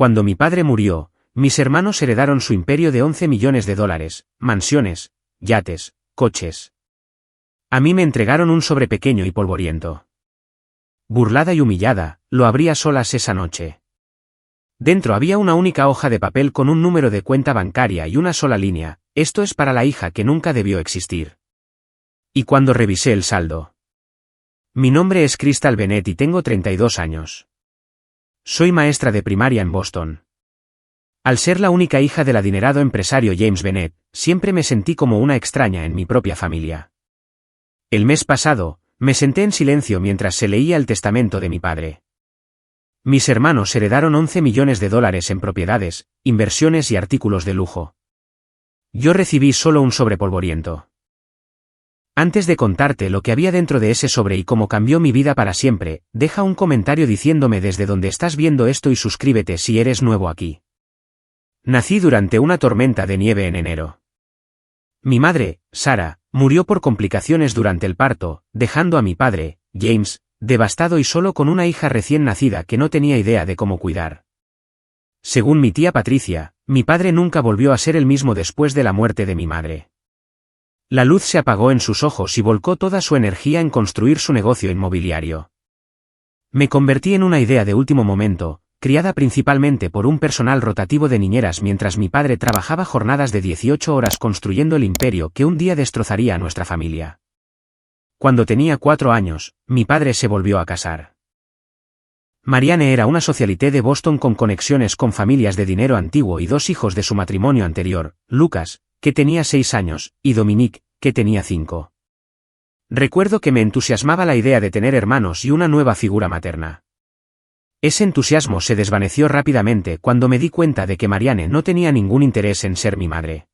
Cuando mi padre murió, mis hermanos heredaron su imperio de 11 millones de dólares, mansiones, yates, coches. A mí me entregaron un sobre pequeño y polvoriento. Burlada y humillada, lo abrí a solas esa noche. Dentro había una única hoja de papel con un número de cuenta bancaria y una sola línea: esto es para la hija que nunca debió existir. Y cuando revisé el saldo. Mi nombre es Crystal Bennett y tengo 32 años. Soy maestra de primaria en Boston. Al ser la única hija del adinerado empresario James Bennett, siempre me sentí como una extraña en mi propia familia. El mes pasado, me senté en silencio mientras se leía el testamento de mi padre. Mis hermanos heredaron 11 millones de dólares en propiedades, inversiones y artículos de lujo. Yo recibí solo un sobre polvoriento. Antes de contarte lo que había dentro de ese sobre y cómo cambió mi vida para siempre, deja un comentario diciéndome desde dónde estás viendo esto y suscríbete si eres nuevo aquí. Nací durante una tormenta de nieve en enero. Mi madre, Sarah, murió por complicaciones durante el parto, dejando a mi padre, James, devastado y solo con una hija recién nacida que no tenía idea de cómo cuidar. Según mi tía Patricia, mi padre nunca volvió a ser el mismo después de la muerte de mi madre. La luz se apagó en sus ojos y volcó toda su energía en construir su negocio inmobiliario. Me convertí en una idea de último momento, criada principalmente por un personal rotativo de niñeras mientras mi padre trabajaba jornadas de 18 horas construyendo el imperio que un día destrozaría a nuestra familia. Cuando tenía 4 años, mi padre se volvió a casar. Marianne era una socialité de Boston con conexiones con familias de dinero antiguo y 2 hijos de su matrimonio anterior, Lucas, que tenía 6 años, y Dominique, que tenía 5. Recuerdo que me entusiasmaba la idea de tener hermanos y una nueva figura materna. Ese entusiasmo se desvaneció rápidamente cuando me di cuenta de que Marianne no tenía ningún interés en ser mi madre.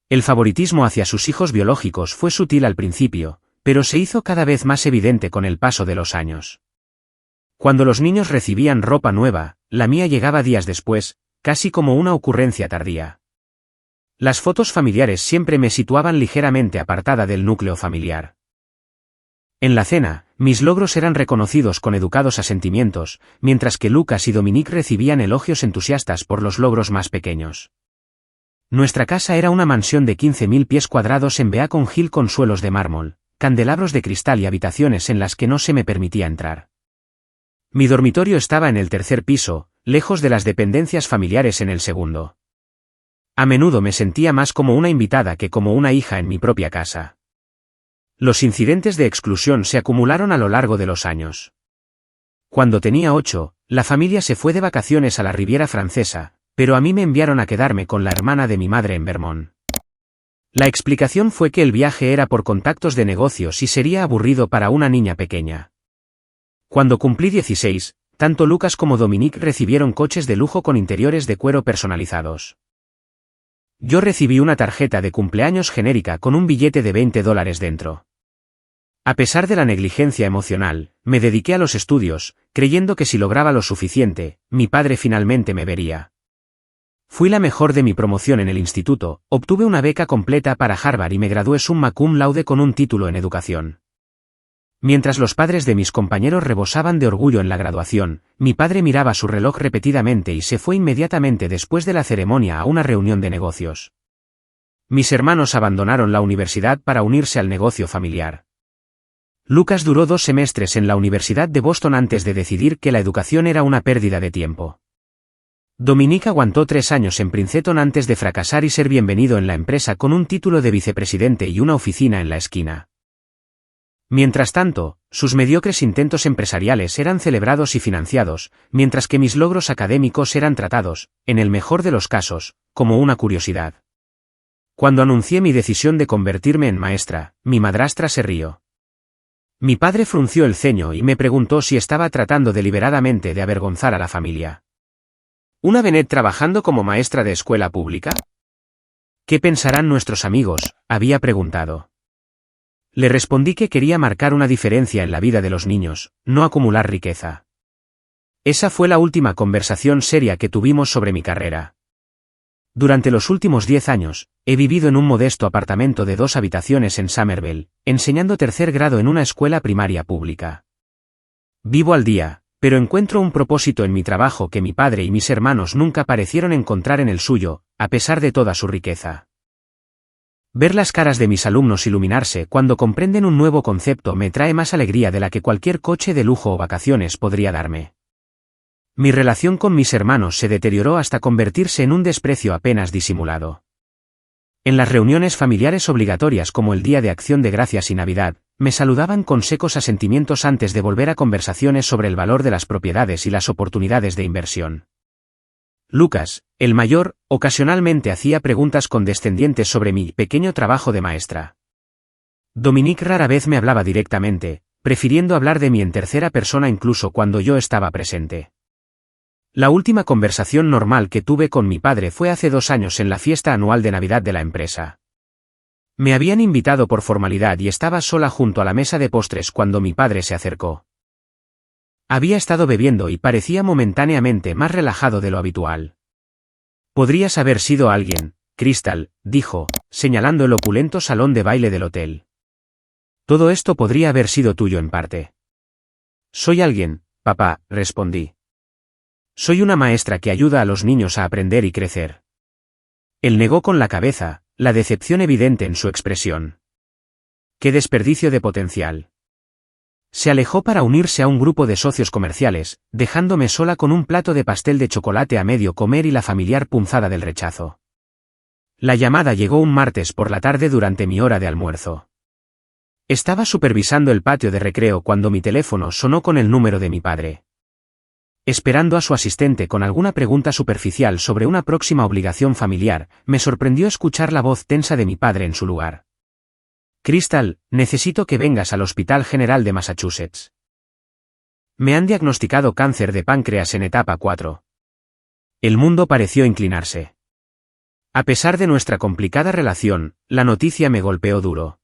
El favoritismo hacia sus hijos biológicos fue sutil al principio, pero se hizo cada vez más evidente con el paso de los años. Cuando los niños recibían ropa nueva, la mía llegaba días después, casi como una ocurrencia tardía. Las fotos familiares siempre me situaban ligeramente apartada del núcleo familiar. En la cena, mis logros eran reconocidos con educados asentimientos, mientras que Lucas y Dominique recibían elogios entusiastas por los logros más pequeños. Nuestra casa era una mansión de 15.000 pies cuadrados en Beacon Hill con suelos de mármol, candelabros de cristal y habitaciones en las que no se me permitía entrar. Mi dormitorio estaba en el 3er piso, lejos de las dependencias familiares en el 2. A menudo me sentía más como una invitada que como una hija en mi propia casa. Los incidentes de exclusión se acumularon a lo largo de los años. Cuando tenía 8, la familia se fue de vacaciones a la Riviera Francesa, pero a mí me enviaron a quedarme con la hermana de mi madre en Vermont. La explicación fue que el viaje era por contactos de negocios y sería aburrido para una niña pequeña. Cuando cumplí 16, tanto Lucas como Dominique recibieron coches de lujo con interiores de cuero personalizados. Yo recibí una tarjeta de cumpleaños genérica con un billete de $20 dentro. A pesar de la negligencia emocional, me dediqué a los estudios, creyendo que si lograba lo suficiente, mi padre finalmente me vería. Fui la mejor de mi promoción en el instituto, obtuve una beca completa para Harvard y me gradué summa cum laude con un título en educación. Mientras los padres de mis compañeros rebosaban de orgullo en la graduación, mi padre miraba su reloj repetidamente y se fue inmediatamente después de la ceremonia a una reunión de negocios. Mis hermanos abandonaron la universidad para unirse al negocio familiar. Lucas duró 2 semestres en la Universidad de Boston antes de decidir que la educación era una pérdida de tiempo. Dominique aguantó 3 años en Princeton antes de fracasar y ser bienvenido en la empresa con un título de vicepresidente y una oficina en la esquina. Mientras tanto, sus mediocres intentos empresariales eran celebrados y financiados, mientras que mis logros académicos eran tratados, en el mejor de los casos, como una curiosidad. Cuando anuncié mi decisión de convertirme en maestra, mi madrastra se rió. Mi padre frunció el ceño y me preguntó si estaba tratando deliberadamente de avergonzar a la familia. ¿Una Bennett trabajando como maestra de escuela pública? ¿Qué pensarán nuestros amigos?, había preguntado. Le respondí que quería marcar una diferencia en la vida de los niños, no acumular riqueza. Esa fue la última conversación seria que tuvimos sobre mi carrera. Durante los últimos 10 años, he vivido en un modesto apartamento de 2 habitaciones en Somerville, enseñando 3er grado en una escuela primaria pública. Vivo al día, Pero encuentro un propósito en mi trabajo que mi padre y mis hermanos nunca parecieron encontrar en el suyo, a pesar de toda su riqueza. Ver las caras de mis alumnos iluminarse cuando comprenden un nuevo concepto me trae más alegría de la que cualquier coche de lujo o vacaciones podría darme. Mi relación con mis hermanos se deterioró hasta convertirse en un desprecio apenas disimulado. En las reuniones familiares obligatorias como el Día de Acción de Gracias y Navidad, me saludaban con secos asentimientos antes de volver a conversaciones sobre el valor de las propiedades y las oportunidades de inversión. Lucas, el mayor, ocasionalmente hacía preguntas condescendientes sobre mi pequeño trabajo de maestra. Dominique rara vez me hablaba directamente, prefiriendo hablar de mí en tercera persona incluso cuando yo estaba presente. La última conversación normal que tuve con mi padre fue hace 2 años en la fiesta anual de Navidad de la empresa. Me habían invitado por formalidad y estaba sola junto a la mesa de postres cuando mi padre se acercó. Había estado bebiendo y parecía momentáneamente más relajado de lo habitual. Podrías haber sido alguien, Crystal, dijo, señalando el opulento salón de baile del hotel. Todo esto podría haber sido tuyo en parte. Soy alguien, papá, respondí. Soy una maestra que ayuda a los niños a aprender y crecer. Él negó con la cabeza, la decepción evidente en su expresión. ¡Qué desperdicio de potencial! Se alejó para unirse a un grupo de socios comerciales, dejándome sola con un plato de pastel de chocolate a medio comer y la familiar punzada del rechazo. La llamada llegó un martes por la tarde durante mi hora de almuerzo. Estaba supervisando el patio de recreo cuando mi teléfono sonó con el número de mi padre. Esperando a su asistente con alguna pregunta superficial sobre una próxima obligación familiar, me sorprendió escuchar la voz tensa de mi padre en su lugar. Crystal, necesito que vengas al Hospital General de Massachusetts. Me han diagnosticado cáncer de páncreas en etapa 4. El mundo pareció inclinarse. A pesar de nuestra complicada relación, la noticia me golpeó duro.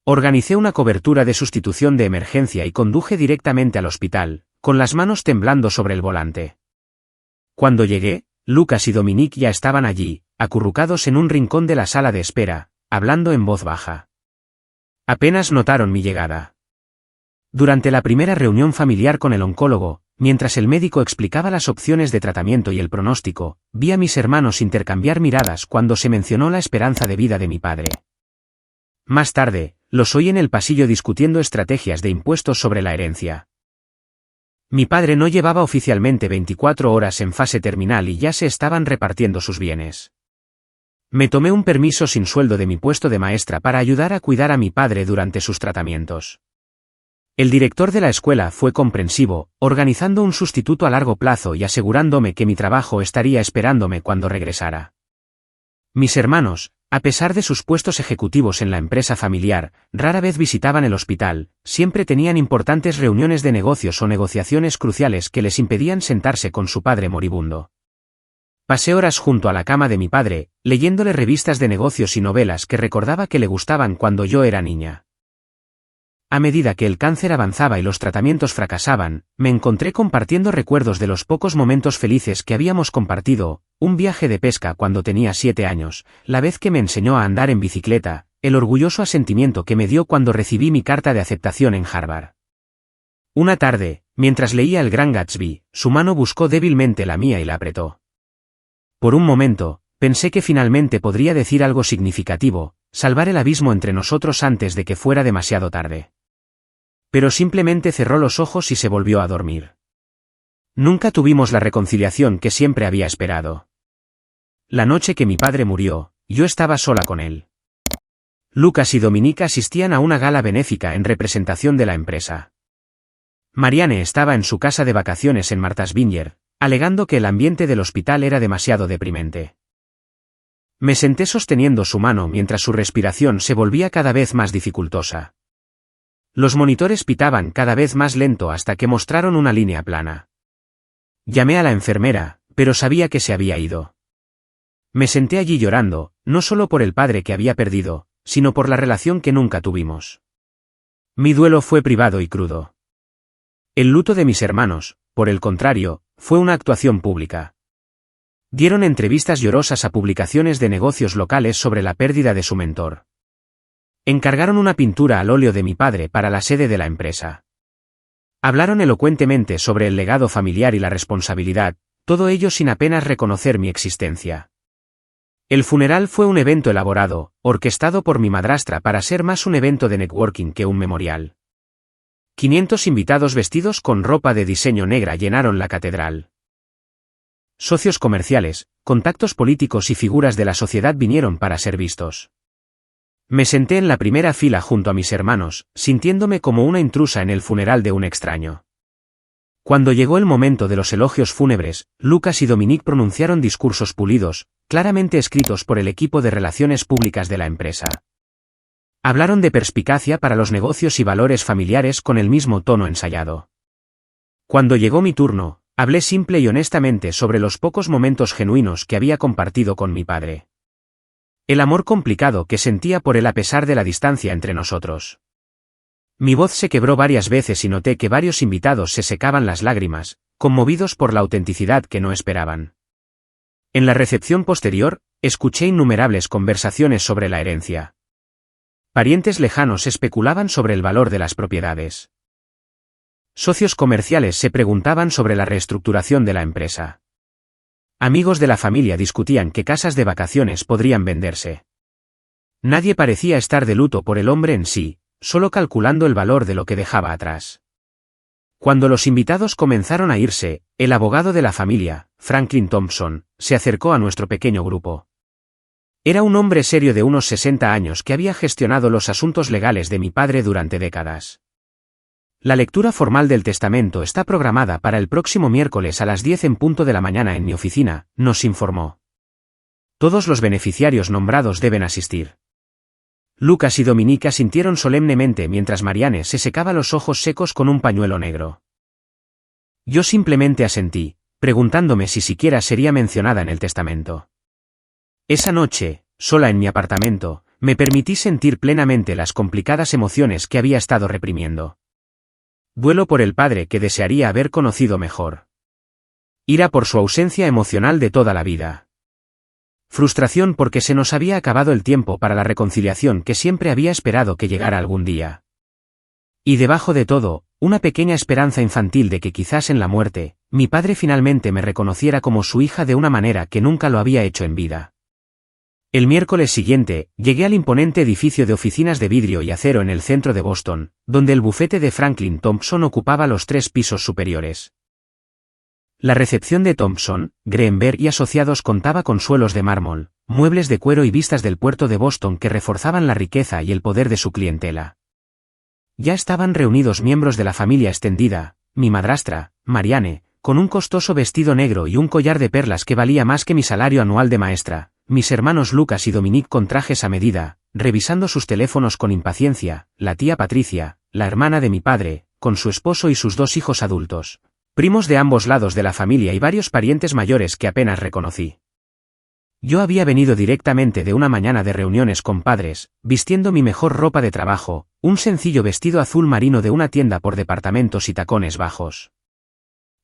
Organicé una cobertura de sustitución de emergencia y conduje directamente al hospital, con las manos temblando sobre el volante. Cuando llegué, Lucas y Dominique ya estaban allí, acurrucados en un rincón de la sala de espera, hablando en voz baja. Apenas notaron mi llegada. Durante la primera reunión familiar con el oncólogo, mientras el médico explicaba las opciones de tratamiento y el pronóstico, vi a mis hermanos intercambiar miradas cuando se mencionó la esperanza de vida de mi padre. Más tarde, los oí en el pasillo discutiendo estrategias de impuestos sobre la herencia. Mi padre no llevaba oficialmente 24 horas en fase terminal y ya se estaban repartiendo sus bienes. Me tomé un permiso sin sueldo de mi puesto de maestra para ayudar a cuidar a mi padre durante sus tratamientos. El director de la escuela fue comprensivo, organizando un sustituto a largo plazo y asegurándome que mi trabajo estaría esperándome cuando regresara. Mis hermanos, a pesar de sus puestos ejecutivos en la empresa familiar, rara vez visitaban el hospital, siempre tenían importantes reuniones de negocios o negociaciones cruciales que les impedían sentarse con su padre moribundo. Pasé horas junto a la cama de mi padre, leyéndole revistas de negocios y novelas que recordaba que le gustaban cuando yo era niña. A medida que el cáncer avanzaba y los tratamientos fracasaban, me encontré compartiendo recuerdos de los pocos momentos felices que habíamos compartido, un viaje de pesca cuando tenía 7 años, la vez que me enseñó a andar en bicicleta, el orgulloso asentimiento que me dio cuando recibí mi carta de aceptación en Harvard. Una tarde, mientras leía El Gran Gatsby, su mano buscó débilmente la mía y la apretó. Por un momento, pensé que finalmente podría decir algo significativo, salvar el abismo entre nosotros antes de que fuera demasiado tarde. Pero simplemente cerró los ojos y se volvió a dormir. Nunca tuvimos la reconciliación que siempre había esperado. La noche que mi padre murió, yo estaba sola con él. Lucas y Dominique asistían a una gala benéfica en representación de la empresa. Marianne estaba en su casa de vacaciones en Martha's Vineyard, alegando que el ambiente del hospital era demasiado deprimente. Me senté sosteniendo su mano mientras su respiración se volvía cada vez más dificultosa. Los monitores pitaban cada vez más lento hasta que mostraron una línea plana. Llamé a la enfermera, pero sabía que se había ido. Me senté allí llorando, no solo por el padre que había perdido, sino por la relación que nunca tuvimos. Mi duelo fue privado y crudo. El luto de mis hermanos, por el contrario, fue una actuación pública. Dieron entrevistas llorosas a publicaciones de negocios locales sobre la pérdida de su mentor. Encargaron una pintura al óleo de mi padre para la sede de la empresa. Hablaron elocuentemente sobre el legado familiar y la responsabilidad, todo ello sin apenas reconocer mi existencia. El funeral fue un evento elaborado, orquestado por mi madrastra para ser más un evento de networking que un memorial. 500 invitados vestidos con ropa de diseño negra llenaron la catedral. Socios comerciales, contactos políticos y figuras de la sociedad vinieron para ser vistos. Me senté en la primera fila junto a mis hermanos, sintiéndome como una intrusa en el funeral de un extraño. Cuando llegó el momento de los elogios fúnebres, Lucas y Dominique pronunciaron discursos pulidos, claramente escritos por el equipo de relaciones públicas de la empresa. Hablaron de perspicacia para los negocios y valores familiares con el mismo tono ensayado. Cuando llegó mi turno, hablé simple y honestamente sobre los pocos momentos genuinos que había compartido con mi padre. El amor complicado que sentía por él a pesar de la distancia entre nosotros. Mi voz se quebró varias veces y noté que varios invitados se secaban las lágrimas, conmovidos por la autenticidad que no esperaban. En la recepción posterior, escuché innumerables conversaciones sobre la herencia. Parientes lejanos especulaban sobre el valor de las propiedades. Socios comerciales se preguntaban sobre la reestructuración de la empresa. Amigos de la familia discutían qué casas de vacaciones podrían venderse. Nadie parecía estar de luto por el hombre en sí, solo calculando el valor de lo que dejaba atrás. Cuando los invitados comenzaron a irse, el abogado de la familia, Franklin Thompson, se acercó a nuestro pequeño grupo. Era un hombre serio de unos 60 años que había gestionado los asuntos legales de mi padre durante décadas. La lectura formal del testamento está programada para el próximo miércoles a las 10 en punto de la mañana en mi oficina, nos informó. Todos los beneficiarios nombrados deben asistir. Lucas y Dominique asintieron solemnemente mientras Marianne se secaba los ojos secos con un pañuelo negro. Yo simplemente asentí, preguntándome si siquiera sería mencionada en el testamento. Esa noche, sola en mi apartamento, me permití sentir plenamente las complicadas emociones que había estado reprimiendo. Duelo por el padre que desearía haber conocido mejor. Ira por su ausencia emocional de toda la vida. Frustración porque se nos había acabado el tiempo para la reconciliación que siempre había esperado que llegara algún día. Y debajo de todo, una pequeña esperanza infantil de que quizás en la muerte, mi padre finalmente me reconociera como su hija de una manera que nunca lo había hecho en vida. El miércoles siguiente, llegué al imponente edificio de oficinas de vidrio y acero en el centro de Boston, donde el bufete de Franklin Thompson ocupaba los 3 pisos superiores. La recepción de Thompson, Greenberg y Asociados contaba con suelos de mármol, muebles de cuero y vistas del puerto de Boston que reforzaban la riqueza y el poder de su clientela. Ya estaban reunidos miembros de la familia extendida, mi madrastra, Marianne, con un costoso vestido negro y un collar de perlas que valía más que mi salario anual de maestra, mis hermanos Lucas y Dominique con trajes a medida, revisando sus teléfonos con impaciencia, la tía Patricia, la hermana de mi padre, con su esposo y sus 2 hijos adultos. Primos de ambos lados de la familia y varios parientes mayores que apenas reconocí. Yo había venido directamente de una mañana de reuniones con padres, vistiendo mi mejor ropa de trabajo, un sencillo vestido azul marino de una tienda por departamentos y tacones bajos.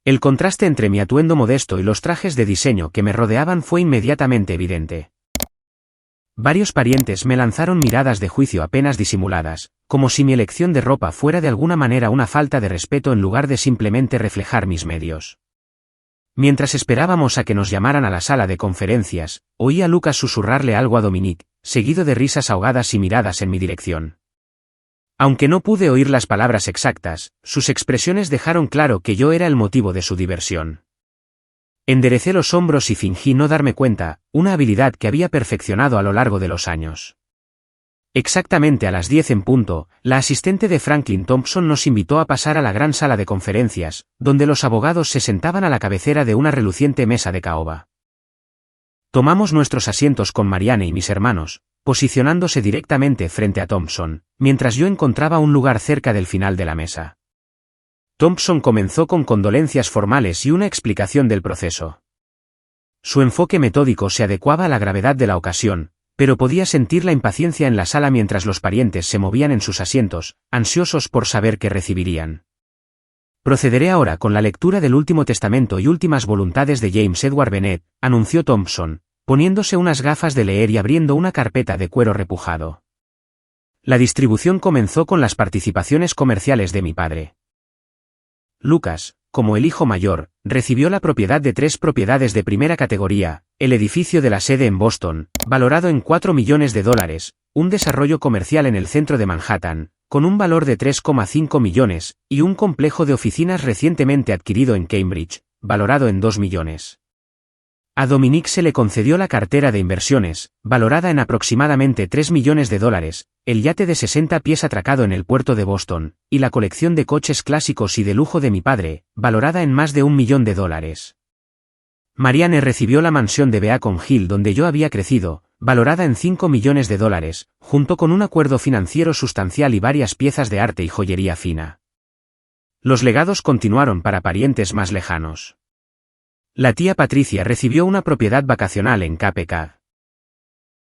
El contraste entre mi atuendo modesto y los trajes de diseño que me rodeaban fue inmediatamente evidente. Varios parientes me lanzaron miradas de juicio apenas disimuladas, como si mi elección de ropa fuera de alguna manera una falta de respeto en lugar de simplemente reflejar mis medios. Mientras esperábamos a que nos llamaran a la sala de conferencias, oí a Lucas susurrarle algo a Dominique, seguido de risas ahogadas y miradas en mi dirección. Aunque no pude oír las palabras exactas, sus expresiones dejaron claro que yo era el motivo de su diversión. Enderecé los hombros y fingí no darme cuenta, una habilidad que había perfeccionado a lo largo de los años. Exactamente a las 10 en punto, la asistente de Franklin Thompson nos invitó a pasar a la gran sala de conferencias, donde los abogados se sentaban a la cabecera de una reluciente mesa de caoba. Tomamos nuestros asientos con Marianne y mis hermanos, posicionándose directamente frente a Thompson, mientras yo encontraba un lugar cerca del final de la mesa. Thompson comenzó con condolencias formales y una explicación del proceso. Su enfoque metódico se adecuaba a la gravedad de la ocasión, pero podía sentir la impaciencia en la sala mientras los parientes se movían en sus asientos, ansiosos por saber qué recibirían. Procederé ahora con la lectura del último testamento y últimas voluntades de James Edward Bennett, anunció Thompson, poniéndose unas gafas de leer y abriendo una carpeta de cuero repujado. La distribución comenzó con las participaciones comerciales de mi padre. Lucas, como el hijo mayor, recibió la propiedad de 3 propiedades de primera categoría, el edificio de la sede en Boston, valorado en $4 millones, un desarrollo comercial en el centro de Manhattan, con un valor de 3,5 millones, y un complejo de oficinas recientemente adquirido en Cambridge, valorado en 2 millones. A Dominic se le concedió la cartera de inversiones, valorada en aproximadamente $3 millones, el yate de 60 pies atracado en el puerto de Boston, y la colección de coches clásicos y de lujo de mi padre, valorada en más de $1 millón. Marianne recibió la mansión de Beacon Hill donde yo había crecido, valorada en $5 millones, junto con un acuerdo financiero sustancial y varias piezas de arte y joyería fina. Los legados continuaron para parientes más lejanos. La tía Patricia recibió una propiedad vacacional en Cape Cod.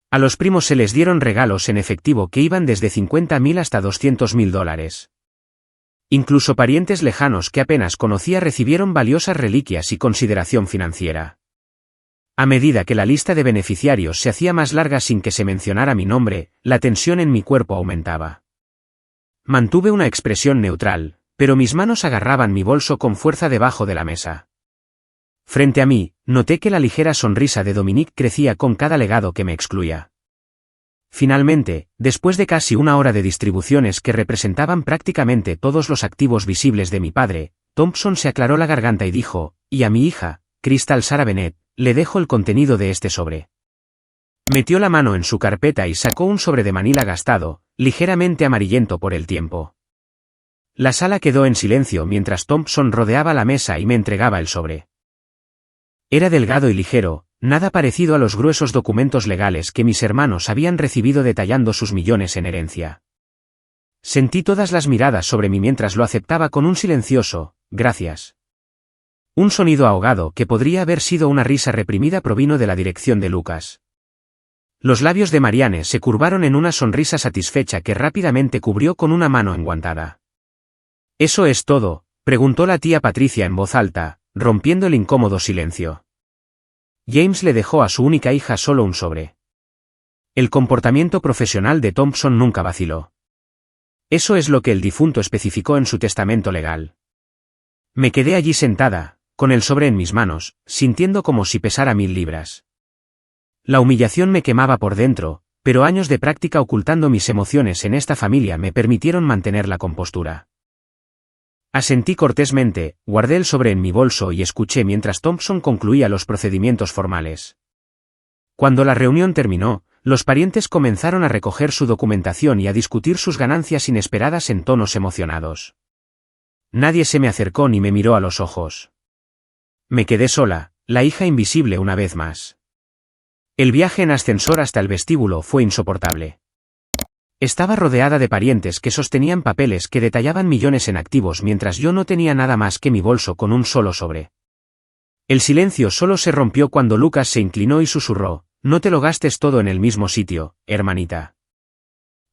A los primos se les dieron regalos en efectivo que iban desde $50,000 hasta $200,000. Incluso parientes lejanos que apenas conocía recibieron valiosas reliquias y consideración financiera. A medida que la lista de beneficiarios se hacía más larga sin que se mencionara mi nombre, la tensión en mi cuerpo aumentaba. Mantuve una expresión neutral, pero mis manos agarraban mi bolso con fuerza debajo de la mesa. Frente a mí, noté que la ligera sonrisa de Dominic crecía con cada legado que me excluía. Finalmente, después de casi una hora de distribuciones que representaban prácticamente todos los activos visibles de mi padre, Thompson se aclaró la garganta y dijo, y a mi hija, Crystal Sarah Bennett, le dejo el contenido de este sobre. Metió la mano en su carpeta y sacó un sobre de manila gastado, ligeramente amarillento por el tiempo. La sala quedó en silencio mientras Thompson rodeaba la mesa y me entregaba el sobre. Era delgado y ligero, nada parecido a los gruesos documentos legales que mis hermanos habían recibido detallando sus millones en herencia. Sentí todas las miradas sobre mí mientras lo aceptaba con un silencioso, gracias. Un sonido ahogado que podría haber sido una risa reprimida provino de la dirección de Lucas. Los labios de Marianne se curvaron en una sonrisa satisfecha que rápidamente cubrió con una mano enguantada. ¿Eso es todo?, preguntó la tía Patricia en voz alta, rompiendo el incómodo silencio. James le dejó a su única hija solo un sobre. El comportamiento profesional de Thompson nunca vaciló. Eso es lo que el difunto especificó en su testamento legal. Me quedé allí sentada, con el sobre en mis manos, sintiendo como si pesara 1000 libras. La humillación me quemaba por dentro, pero años de práctica ocultando mis emociones en esta familia me permitieron mantener la compostura. Asentí cortésmente, guardé el sobre en mi bolso y escuché mientras Thompson concluía los procedimientos formales. Cuando la reunión terminó, los parientes comenzaron a recoger su documentación y a discutir sus ganancias inesperadas en tonos emocionados. Nadie se me acercó ni me miró a los ojos. Me quedé sola, la hija invisible una vez más. El viaje en ascensor hasta el vestíbulo fue insoportable. Estaba rodeada de parientes que sostenían papeles que detallaban millones en activos mientras yo no tenía nada más que mi bolso con un solo sobre. El silencio solo se rompió cuando Lucas se inclinó y susurró, no te lo gastes todo en el mismo sitio, hermanita.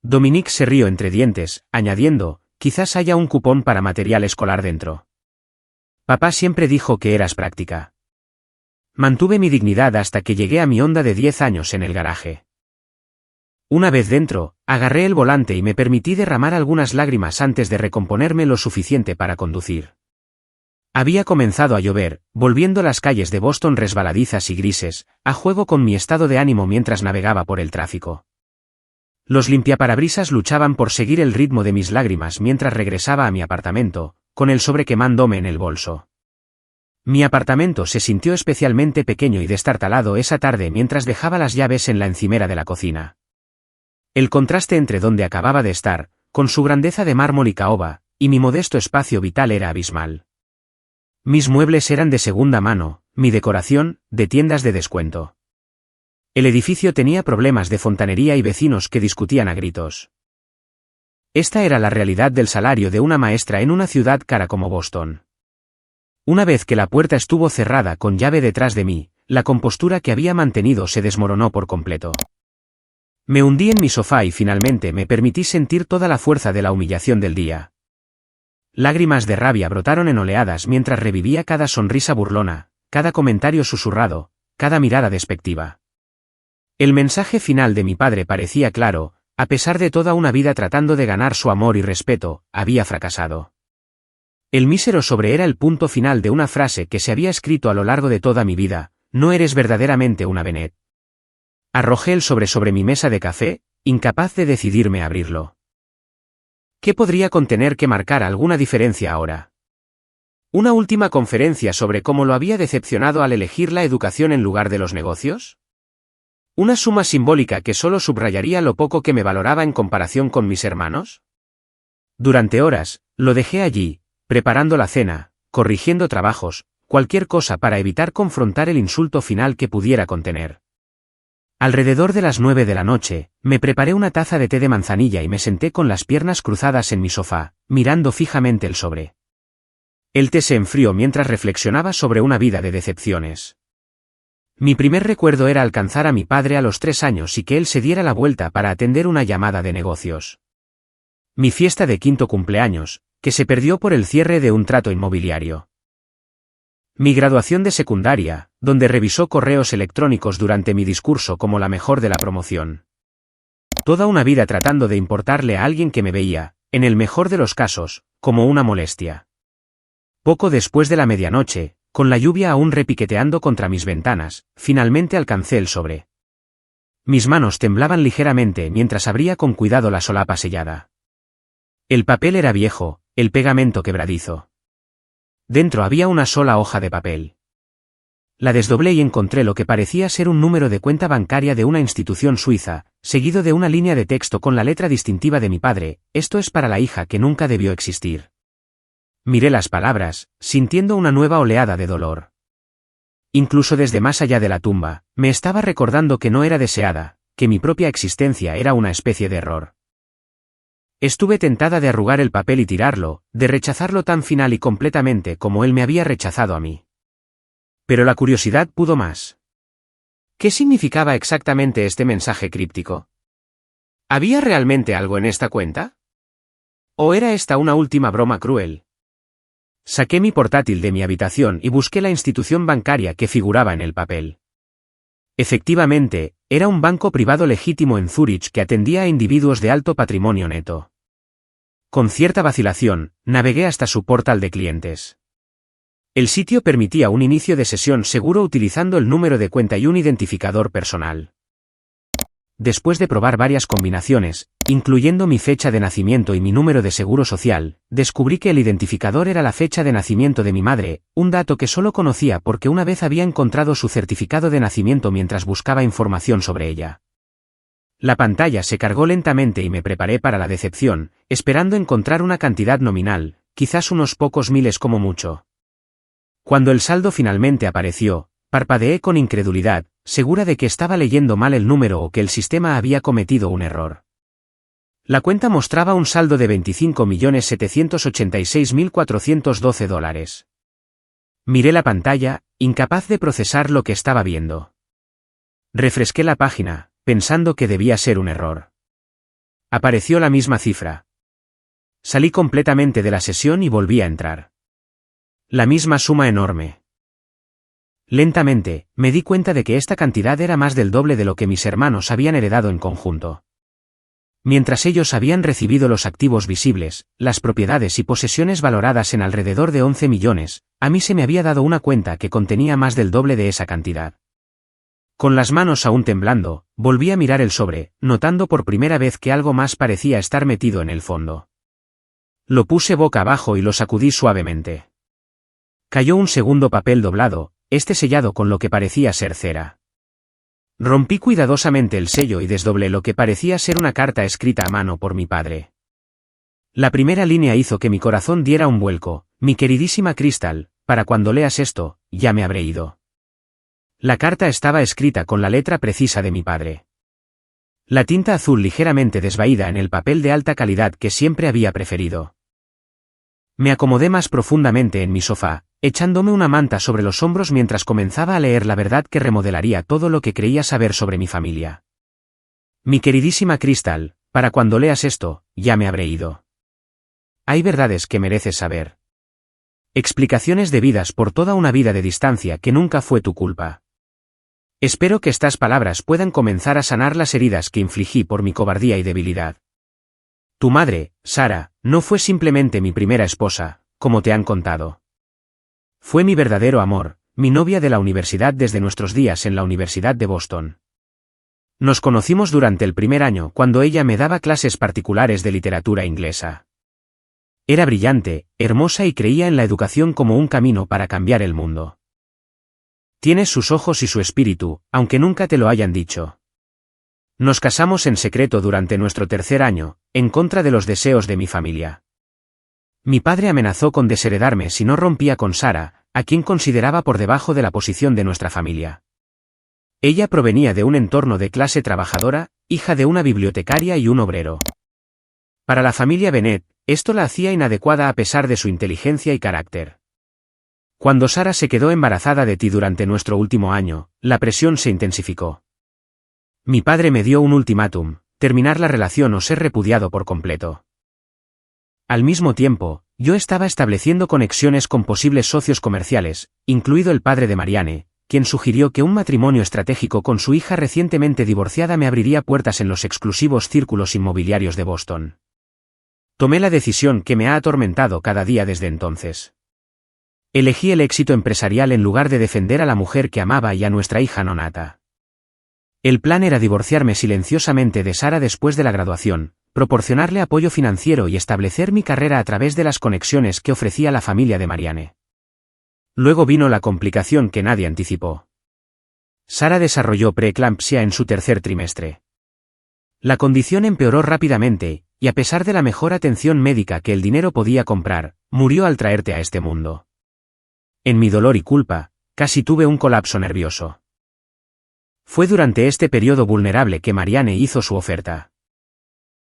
Dominic se rió entre dientes, añadiendo, quizás haya un cupón para material escolar dentro. Papá siempre dijo que eras práctica. Mantuve mi dignidad hasta que llegué a mi Honda de 10 años en el garaje. Una vez dentro, agarré el volante y me permití derramar algunas lágrimas antes de recomponerme lo suficiente para conducir. Había comenzado a llover, volviendo las calles de Boston resbaladizas y grises, a juego con mi estado de ánimo mientras navegaba por el tráfico. Los limpiaparabrisas luchaban por seguir el ritmo de mis lágrimas mientras regresaba a mi apartamento, con el sobre quemándome en el bolso. Mi apartamento se sintió especialmente pequeño y destartalado esa tarde mientras dejaba las llaves en la encimera de la cocina. El contraste entre donde acababa de estar, con su grandeza de mármol y caoba, y mi modesto espacio vital era abismal. Mis muebles eran de segunda mano, mi decoración, de tiendas de descuento. El edificio tenía problemas de fontanería y vecinos que discutían a gritos. Esta era la realidad del salario de una maestra en una ciudad cara como Boston. Una vez que la puerta estuvo cerrada con llave detrás de mí, la compostura que había mantenido se desmoronó por completo. Me hundí en mi sofá y finalmente me permití sentir toda la fuerza de la humillación del día. Lágrimas de rabia brotaron en oleadas mientras revivía cada sonrisa burlona, cada comentario susurrado, cada mirada despectiva. El mensaje final de mi padre parecía claro, a pesar de toda una vida tratando de ganar su amor y respeto, había fracasado. El mísero sobre era el punto final de una frase que se había escrito a lo largo de toda mi vida: no eres verdaderamente una Bennett. Arrojé el sobre mi mesa de café, incapaz de decidirme a abrirlo. ¿Qué podría contener que marcara alguna diferencia ahora? ¿Una última conferencia sobre cómo lo había decepcionado al elegir la educación en lugar de los negocios? ¿Una suma simbólica que solo subrayaría lo poco que me valoraba en comparación con mis hermanos? Durante horas, lo dejé allí, preparando la cena, corrigiendo trabajos, cualquier cosa para evitar confrontar el insulto final que pudiera contener. Alrededor de las 9 de la noche, me preparé una taza de té de manzanilla y me senté con las piernas cruzadas en mi sofá, mirando fijamente el sobre. El té se enfrió mientras reflexionaba sobre una vida de decepciones. Mi primer recuerdo era alcanzar a mi padre a los 3 años y que él se diera la vuelta para atender una llamada de negocios. Mi fiesta de 5º cumpleaños, que se perdió por el cierre de un trato inmobiliario. Mi graduación de secundaria, donde revisó correos electrónicos durante mi discurso como la mejor de la promoción. Toda una vida tratando de importarle a alguien que me veía, en el mejor de los casos, como una molestia. Poco después de la medianoche, con la lluvia aún repiqueteando contra mis ventanas, finalmente alcancé el sobre. Mis manos temblaban ligeramente mientras abría con cuidado la solapa sellada. El papel era viejo, el pegamento quebradizo. Dentro había una sola hoja de papel. La desdoblé y encontré lo que parecía ser un número de cuenta bancaria de una institución suiza, seguido de una línea de texto con la letra distintiva de mi padre: esto es para la hija que nunca debió existir. Miré las palabras, sintiendo una nueva oleada de dolor. Incluso desde más allá de la tumba, me estaba recordando que no era deseada, que mi propia existencia era una especie de error. Estuve tentada de arrugar el papel y tirarlo, de rechazarlo tan final y completamente como él me había rechazado a mí. Pero la curiosidad pudo más. ¿Qué significaba exactamente este mensaje críptico? ¿Había realmente algo en esta cuenta? ¿O era esta una última broma cruel? Saqué mi portátil de mi habitación y busqué la institución bancaria que figuraba en el papel. Efectivamente, era un banco privado legítimo en Zúrich que atendía a individuos de alto patrimonio neto. Con cierta vacilación, navegué hasta su portal de clientes. El sitio permitía un inicio de sesión seguro utilizando el número de cuenta y un identificador personal. Después de probar varias combinaciones, incluyendo mi fecha de nacimiento y mi número de seguro social, descubrí que el identificador era la fecha de nacimiento de mi madre, un dato que solo conocía porque una vez había encontrado su certificado de nacimiento mientras buscaba información sobre ella. La pantalla se cargó lentamente y me preparé para la decepción, esperando encontrar una cantidad nominal, quizás unos pocos miles como mucho. Cuando el saldo finalmente apareció, parpadeé con incredulidad, segura de que estaba leyendo mal el número o que el sistema había cometido un error. La cuenta mostraba un saldo de $25.786.412. Miré la pantalla, incapaz de procesar lo que estaba viendo. Refresqué la página, pensando que debía ser un error. Apareció la misma cifra. Salí completamente de la sesión y volví a entrar. La misma suma enorme. Lentamente, me di cuenta de que esta cantidad era más del doble de lo que mis hermanos habían heredado en conjunto. Mientras ellos habían recibido los activos visibles, las propiedades y posesiones valoradas en alrededor de 11 millones, a mí se me había dado una cuenta que contenía más del doble de esa cantidad. Con las manos aún temblando, volví a mirar el sobre, notando por primera vez que algo más parecía estar metido en el fondo. Lo puse boca abajo y lo sacudí suavemente. Cayó un segundo papel doblado, este sellado con lo que parecía ser cera. Rompí cuidadosamente el sello y desdoblé lo que parecía ser una carta escrita a mano por mi padre. La primera línea hizo que mi corazón diera un vuelco: mi queridísima Crystal, para cuando leas esto, ya me habré ido. La carta estaba escrita con la letra precisa de mi padre. La tinta azul ligeramente desvaída en el papel de alta calidad que siempre había preferido. Me acomodé más profundamente en mi sofá, echándome una manta sobre los hombros mientras comenzaba a leer la verdad que remodelaría todo lo que creía saber sobre mi familia. Mi queridísima Crystal, para cuando leas esto, ya me habré ido. Hay verdades que mereces saber. Explicaciones debidas por toda una vida de distancia que nunca fue tu culpa. Espero que estas palabras puedan comenzar a sanar las heridas que infligí por mi cobardía y debilidad. Tu madre, Sara, no fue simplemente mi primera esposa, como te han contado. Fue mi verdadero amor, mi novia de la universidad desde nuestros días en la Universidad de Boston. Nos conocimos durante el primer año cuando ella me daba clases particulares de literatura inglesa. Era brillante, hermosa y creía en la educación como un camino para cambiar el mundo. Tienes sus ojos y su espíritu, aunque nunca te lo hayan dicho. Nos casamos en secreto durante nuestro tercer año, en contra de los deseos de mi familia. Mi padre amenazó con desheredarme si no rompía con Sara, a quien consideraba por debajo de la posición de nuestra familia. Ella provenía de un entorno de clase trabajadora, hija de una bibliotecaria y un obrero. Para la familia Bennet, esto la hacía inadecuada a pesar de su inteligencia y carácter. Cuando Sara se quedó embarazada de ti durante nuestro último año, la presión se intensificó. Mi padre me dio un ultimátum: terminar la relación o ser repudiado por completo. Al mismo tiempo, yo estaba estableciendo conexiones con posibles socios comerciales, incluido el padre de Marianne, quien sugirió que un matrimonio estratégico con su hija recientemente divorciada me abriría puertas en los exclusivos círculos inmobiliarios de Boston. Tomé la decisión que me ha atormentado cada día desde entonces. Elegí el éxito empresarial en lugar de defender a la mujer que amaba y a nuestra hija no nata. El plan era divorciarme silenciosamente de Sara después de la graduación, proporcionarle apoyo financiero y establecer mi carrera a través de las conexiones que ofrecía la familia de Marianne. Luego vino la complicación que nadie anticipó. Sara desarrolló preeclampsia en su tercer trimestre. La condición empeoró rápidamente, y a pesar de la mejor atención médica que el dinero podía comprar, murió al traerte a este mundo. En mi dolor y culpa, casi tuve un colapso nervioso. Fue durante este periodo vulnerable que Marianne hizo su oferta.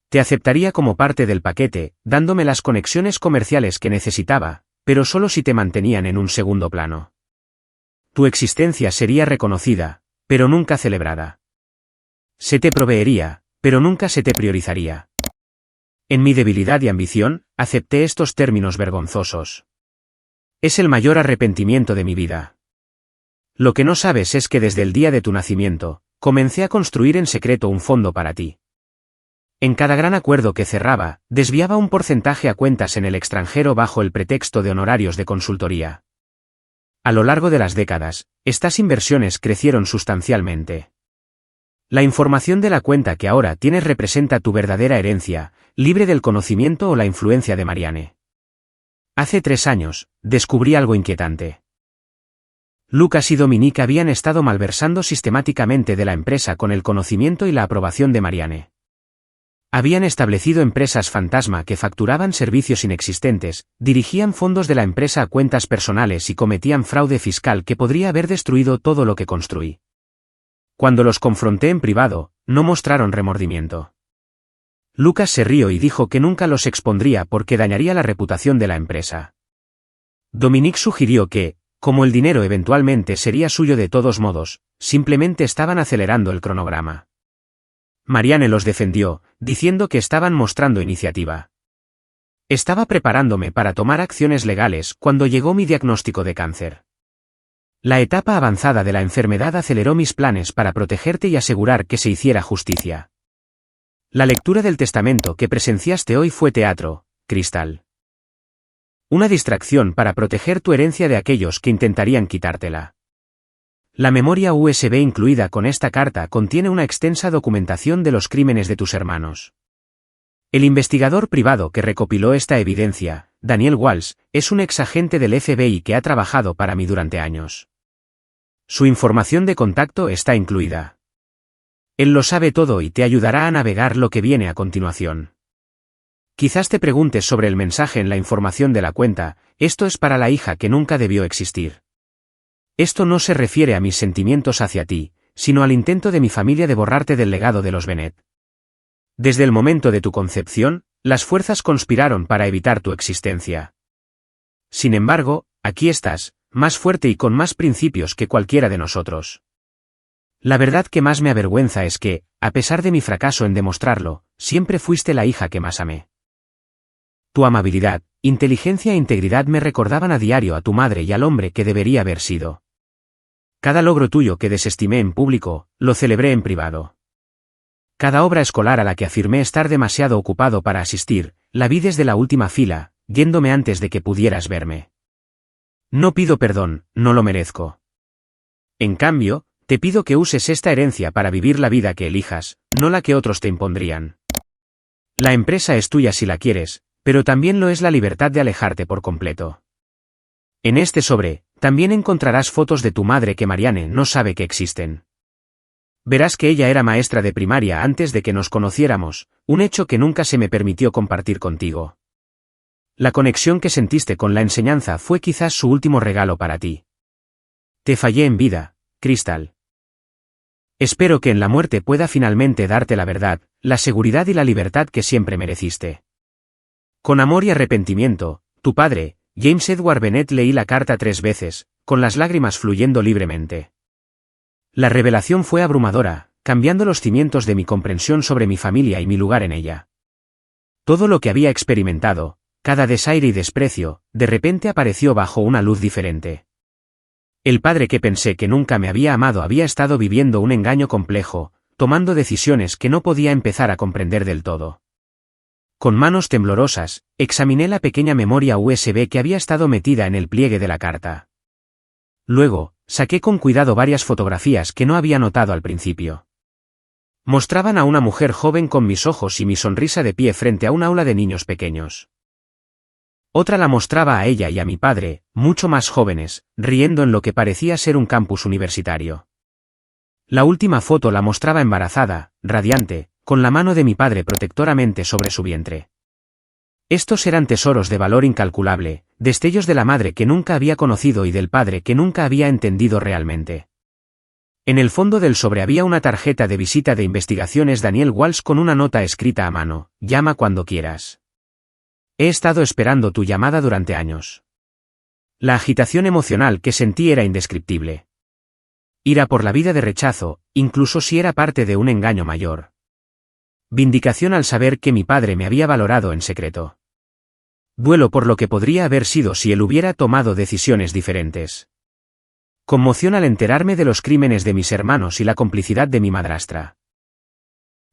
Te aceptaría como parte del paquete, dándome las conexiones comerciales que necesitaba, pero solo si te mantenían en un segundo plano. Tu existencia sería reconocida, pero nunca celebrada. Se te proveería, pero nunca se te priorizaría. En mi debilidad y ambición, acepté estos términos vergonzosos. Es el mayor arrepentimiento de mi vida. Lo que no sabes es que desde el día de tu nacimiento, comencé a construir en secreto un fondo para ti. En cada gran acuerdo que cerraba, desviaba un porcentaje a cuentas en el extranjero bajo el pretexto de honorarios de consultoría. A lo largo de las décadas, estas inversiones crecieron sustancialmente. La información de la cuenta que ahora tienes representa tu verdadera herencia, libre del conocimiento o la influencia de Marianne. Hace 3 años, descubrí algo inquietante. Lucas y Dominique habían estado malversando sistemáticamente de la empresa con el conocimiento y la aprobación de Marianne. Habían establecido empresas fantasma que facturaban servicios inexistentes, dirigían fondos de la empresa a cuentas personales y cometían fraude fiscal que podría haber destruido todo lo que construí. Cuando los confronté en privado, no mostraron remordimiento. Lucas se rió y dijo que nunca los expondría porque dañaría la reputación de la empresa. Dominique sugirió que, como el dinero eventualmente sería suyo de todos modos, simplemente estaban acelerando el cronograma. Marianne los defendió, diciendo que estaban mostrando iniciativa. Estaba preparándome para tomar acciones legales cuando llegó mi diagnóstico de cáncer. La etapa avanzada de la enfermedad aceleró mis planes para protegerte y asegurar que se hiciera justicia. La lectura del testamento que presenciaste hoy fue teatro, Cristal. Una distracción para proteger tu herencia de aquellos que intentarían quitártela. La memoria USB incluida con esta carta contiene una extensa documentación de los crímenes de tus hermanos. El investigador privado que recopiló esta evidencia, Daniel Walsh, es un exagente del FBI que ha trabajado para mí durante años. Su información de contacto está incluida. Él lo sabe todo y te ayudará a navegar lo que viene a continuación. Quizás te preguntes sobre el mensaje en la información de la cuenta: esto es para la hija que nunca debió existir. Esto no se refiere a mis sentimientos hacia ti, sino al intento de mi familia de borrarte del legado de los Bennet. Desde el momento de tu concepción, las fuerzas conspiraron para evitar tu existencia. Sin embargo, aquí estás, más fuerte y con más principios que cualquiera de nosotros. La verdad que más me avergüenza es que, a pesar de mi fracaso en demostrarlo, siempre fuiste la hija que más amé. Tu amabilidad, inteligencia e integridad me recordaban a diario a tu madre y al hombre que debería haber sido. Cada logro tuyo que desestimé en público, lo celebré en privado. Cada obra escolar a la que afirmé estar demasiado ocupado para asistir, la vi desde la última fila, yéndome antes de que pudieras verme. No pido perdón, no lo merezco. En cambio, te pido que uses esta herencia para vivir la vida que elijas, no la que otros te impondrían. La empresa es tuya si la quieres, pero también lo es la libertad de alejarte por completo. En este sobre, también encontrarás fotos de tu madre que Marianne no sabe que existen. Verás que ella era maestra de primaria antes de que nos conociéramos, un hecho que nunca se me permitió compartir contigo. La conexión que sentiste con la enseñanza fue quizás su último regalo para ti. Te fallé en vida, Crystal. Espero que en la muerte pueda finalmente darte la verdad, la seguridad y la libertad que siempre mereciste. Con amor y arrepentimiento, tu padre, James Edward Bennett. Leí la carta 3 veces, con las lágrimas fluyendo libremente. La revelación fue abrumadora, cambiando los cimientos de mi comprensión sobre mi familia y mi lugar en ella. Todo lo que había experimentado, cada desaire y desprecio, de repente apareció bajo una luz diferente. El padre que pensé que nunca me había amado había estado viviendo un engaño complejo, tomando decisiones que no podía empezar a comprender del todo. Con manos temblorosas, examiné la pequeña memoria USB que había estado metida en el pliegue de la carta. Luego, saqué con cuidado varias fotografías que no había notado al principio. Mostraban a una mujer joven con mis ojos y mi sonrisa de pie frente a un aula de niños pequeños. Otra la mostraba a ella y a mi padre, mucho más jóvenes, riendo en lo que parecía ser un campus universitario. La última foto la mostraba embarazada, radiante, con la mano de mi padre protectoramente sobre su vientre. Estos eran tesoros de valor incalculable, destellos de la madre que nunca había conocido y del padre que nunca había entendido realmente. En el fondo del sobre había una tarjeta de visita de investigaciones Daniel Walsh con una nota escrita a mano: llama cuando quieras. He estado esperando tu llamada durante años. La agitación emocional que sentí era indescriptible. Ira por la vida de rechazo, incluso si era parte de un engaño mayor. Vindicación al saber que mi padre me había valorado en secreto. Duelo por lo que podría haber sido si él hubiera tomado decisiones diferentes. Conmoción al enterarme de los crímenes de mis hermanos y la complicidad de mi madrastra.